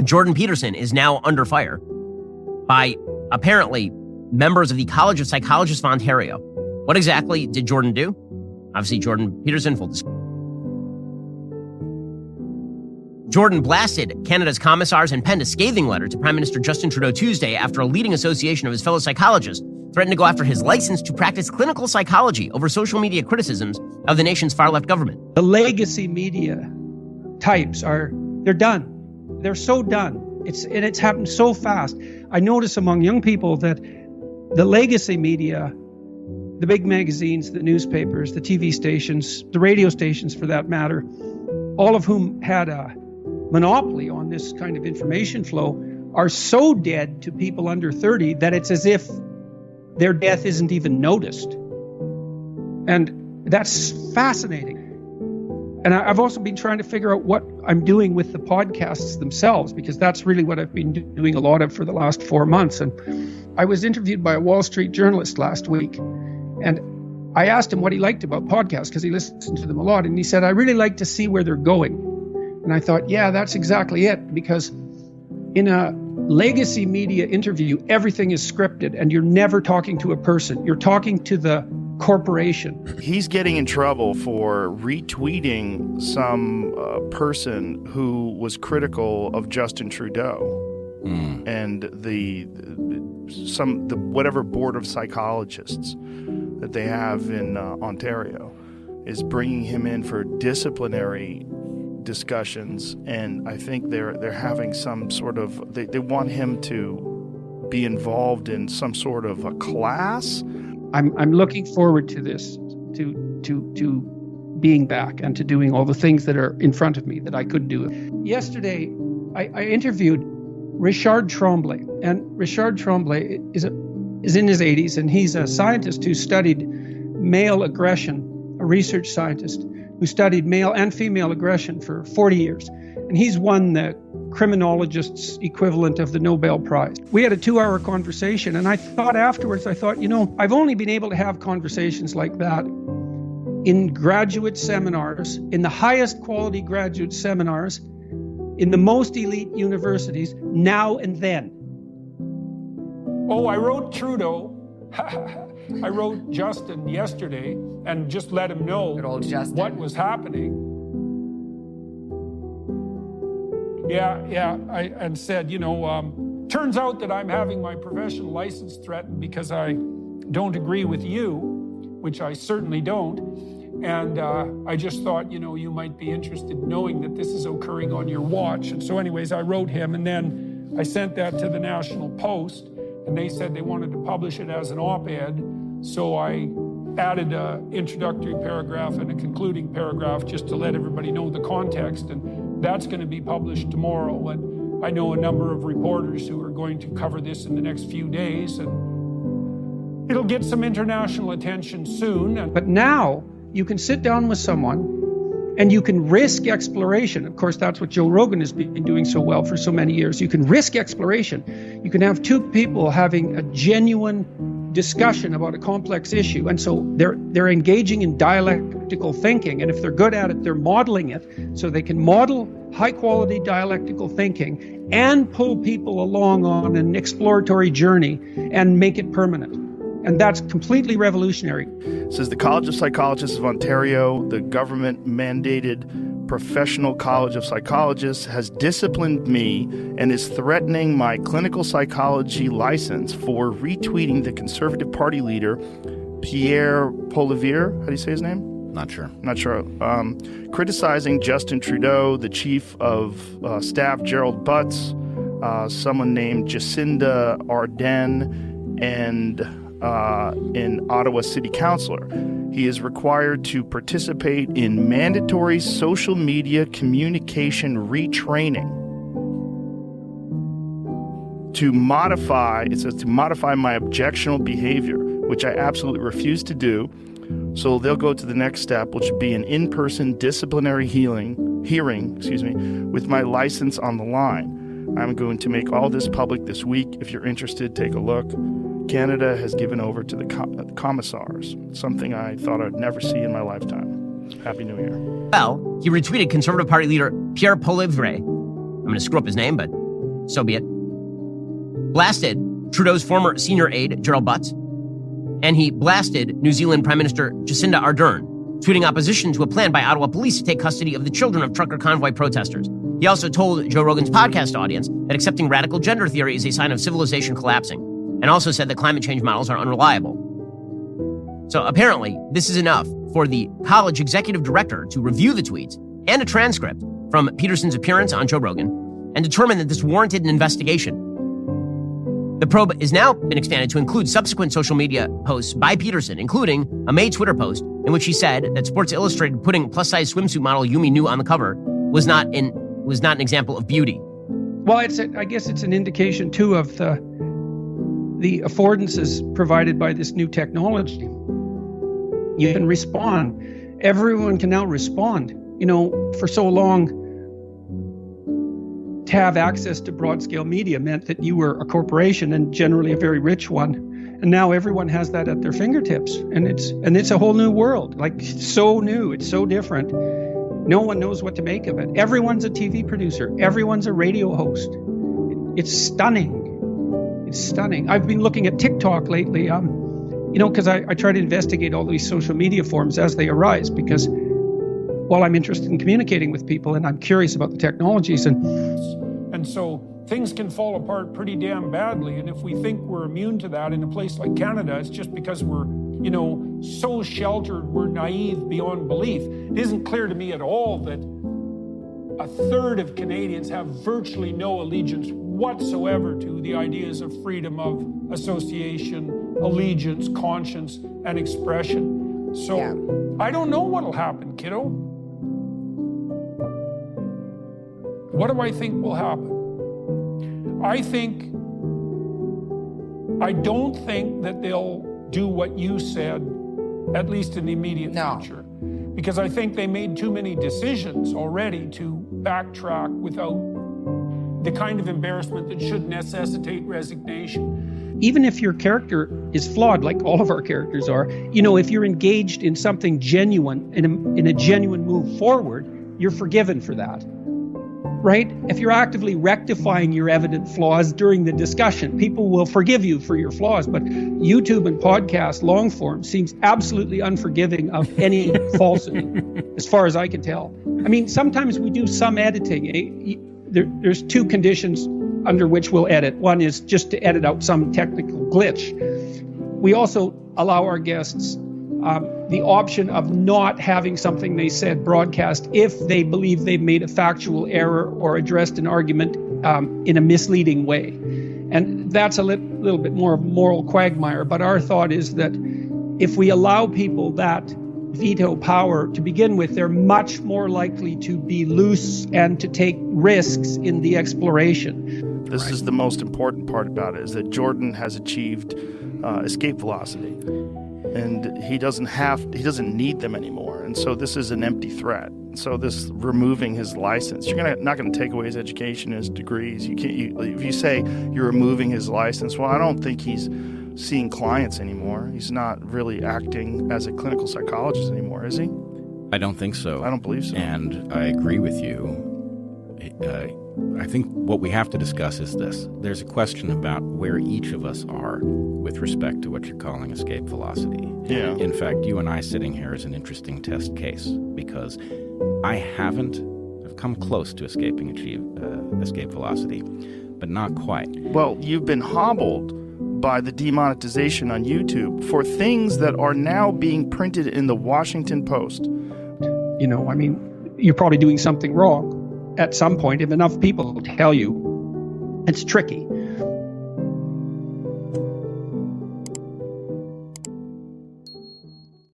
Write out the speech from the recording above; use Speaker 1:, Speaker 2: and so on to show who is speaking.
Speaker 1: Jordan Peterson is now under fire by apparently members of the College of Psychologists of Ontario. What exactly did Jordan do? Obviously, Jordan Peterson, full disclosure. Jordan blasted Canada's commissars and penned a scathing letter to Prime Minister Justin Trudeau Tuesday after a leading association of his fellow psychologists threatened to go after his license to practice clinical psychology over social media criticisms of the nation's far-left government.
Speaker 2: The legacy media types they're done. They're so done. It's happened so fast. I notice among young people that the legacy media, the big magazines, the newspapers, the TV stations, the radio stations for that matter, all of whom had a monopoly on this kind of information flow, are so dead to people under 30 that it's as if their death isn't even noticed. And that's fascinating. And I've also been trying to figure out what I'm doing with the podcasts themselves, because that's really what I've been doing a lot of for the last 4 months. And I was interviewed by a Wall Street journalist last week, and I asked him what he liked about podcasts, because he listened to them a lot. And he said, I really like to see where they're going. And I thought, yeah, that's exactly it. Because in a legacy media interview, everything is scripted and you're never talking to a person. You're talking to the corporation.
Speaker 3: He's getting in trouble for retweeting some person who was critical of Justin Trudeau and the whatever board of psychologists that they have in Ontario is bringing him in for disciplinary discussions, and I think they're having some sort of they want him to be involved in some sort of a class.
Speaker 2: I'm looking forward to this, to being back and to doing all the things that are in front of me that I could do. Yesterday, I interviewed Richard Tremblay, and Richard Tremblay is in his 80s, and he's a scientist who studied male aggression, a research scientist who studied male and female aggression for 40 years. And he's won the criminologist's equivalent of the Nobel Prize. We had a 2-hour conversation, and I thought afterwards, I've only been able to have conversations like that in graduate seminars, in the highest quality graduate seminars, in the most elite universities, now and then.
Speaker 4: Oh, I wrote Trudeau. I wrote Justin yesterday and just let him know what was happening. And said, turns out that I'm having my professional license threatened because I don't agree with you, which I certainly don't. And I just thought, you might be interested in knowing that this is occurring on your watch. And so anyways, I wrote him, and then I sent that to the National Post, and they said they wanted to publish it as an op-ed. So I added an introductory paragraph and a concluding paragraph just to let everybody know the context, and that's going to be published tomorrow. And I know a number of reporters who are going to cover this in the next few days, and it'll get some international attention soon.
Speaker 2: But now you can sit down with someone and you can risk exploration. Of course, that's what Joe Rogan has been doing so well for so many years. You can risk exploration. You can have two people having a genuine discussion about a complex issue. And so they're engaging in dialectical thinking. And if they're good at it, they're modeling it. So they can model high quality dialectical thinking and pull people along on an exploratory journey and make it permanent. And that's completely revolutionary.
Speaker 3: Says the College of Psychologists of Ontario, the government-mandated professional college of psychologists, has disciplined me and is threatening my clinical psychology license for retweeting the Conservative Party leader, Pierre Poilievre. How do you say his name?
Speaker 5: Not sure.
Speaker 3: Criticizing Justin Trudeau, the chief of staff, Gerald Butts, someone named Jacinda Ardern, and an Ottawa City Councillor. He is required to participate in mandatory social media communication retraining to modify my objectionable behavior, which I absolutely refuse to do. So they'll go to the next step, which would be an in-person disciplinary hearing, with my license on the line. I'm going to make all this public this week. If you're interested, take a look. Canada has given over to the commissars, something I thought I'd never see in my lifetime. Happy New Year.
Speaker 1: Well, he retweeted Conservative Party leader Pierre Poilievre. I'm going to screw up his name, but so be it. Blasted Trudeau's former senior aide, Gerald Butts, and he blasted New Zealand Prime Minister Jacinda Ardern, tweeting opposition to a plan by Ottawa police to take custody of the children of trucker convoy protesters. He also told Joe Rogan's podcast audience that accepting radical gender theory is a sign of civilization collapsing, and also said that climate change models are unreliable. So apparently, this is enough for the college executive director to review the tweets and a transcript from Peterson's appearance on Joe Rogan and determine that this warranted an investigation. The probe has now been expanded to include subsequent social media posts by Peterson, including a May Twitter post in which he said that Sports Illustrated putting plus-size swimsuit model Yumi Nu on the cover was not an example of beauty.
Speaker 2: Well, I guess it's an indication too of the affordances provided by this new technology. You can respond. Everyone can now respond. You know, for so long, to have access to broad-scale media meant that you were a corporation and generally a very rich one. And now everyone has that at their fingertips. And it's a whole new world, like so new, it's so different. No one knows what to make of it. Everyone's a TV producer. Everyone's a radio host. It's stunning. It's stunning. I've been looking at TikTok lately, because I try to investigate all these social media forms as they arise, because while I'm interested in communicating with people and I'm curious about the technologies
Speaker 4: and so things can fall apart pretty damn badly. And if we think we're immune to that in a place like Canada, it's just because we're, so sheltered, we're naive beyond belief. It isn't clear to me at all that a third of Canadians have virtually no allegiance whatsoever to the ideas of freedom of association, allegiance, conscience, and expression. So yeah. I don't know what'll happen, kiddo. What do I think will happen? I don't think that they'll do what you said, at least in the immediate future. Because I think they made too many decisions already to backtrack without the kind of embarrassment that should necessitate resignation.
Speaker 2: Even if your character is flawed, like all of our characters are, if you're engaged in something genuine, in a genuine move forward, you're forgiven for that. Right? If you're actively rectifying your evident flaws during the discussion, people will forgive you for your flaws. But YouTube and podcast long form seems absolutely unforgiving of any falsity, as far as I can tell. I mean, sometimes we do some editing. There's two conditions under which we'll edit. One is just to edit out some technical glitch. We also allow our guests the option of not having something they said broadcast if they believe they've made a factual error or addressed an argument in a misleading way. And that's a little bit more of moral quagmire, but our thought is that if we allow people that veto power to begin with, they're much more likely to be loose and to take risks in the exploration.
Speaker 3: This is the most important part about it, is that Jordan has achieved escape velocity. And he doesn't need them anymore. And so this is an empty threat. So this removing his license, you're not going to take away his education, his degrees. If you say you're removing his license, well, I don't think he's seeing clients anymore. He's not really acting as a clinical psychologist anymore, is he?
Speaker 5: I don't think so.
Speaker 3: I don't believe so.
Speaker 5: And I agree with you. I think what we have to discuss is this. There's a question about where each of us are with respect to what you're calling escape velocity.
Speaker 3: Yeah.
Speaker 5: In fact, you and I sitting here is an interesting test case because I've come close to escape velocity, but not quite.
Speaker 3: Well, you've been hobbled by the demonetization on YouTube for things that are now being printed in the Washington Post.
Speaker 2: You're probably doing something wrong at some point if enough people tell you. It's tricky.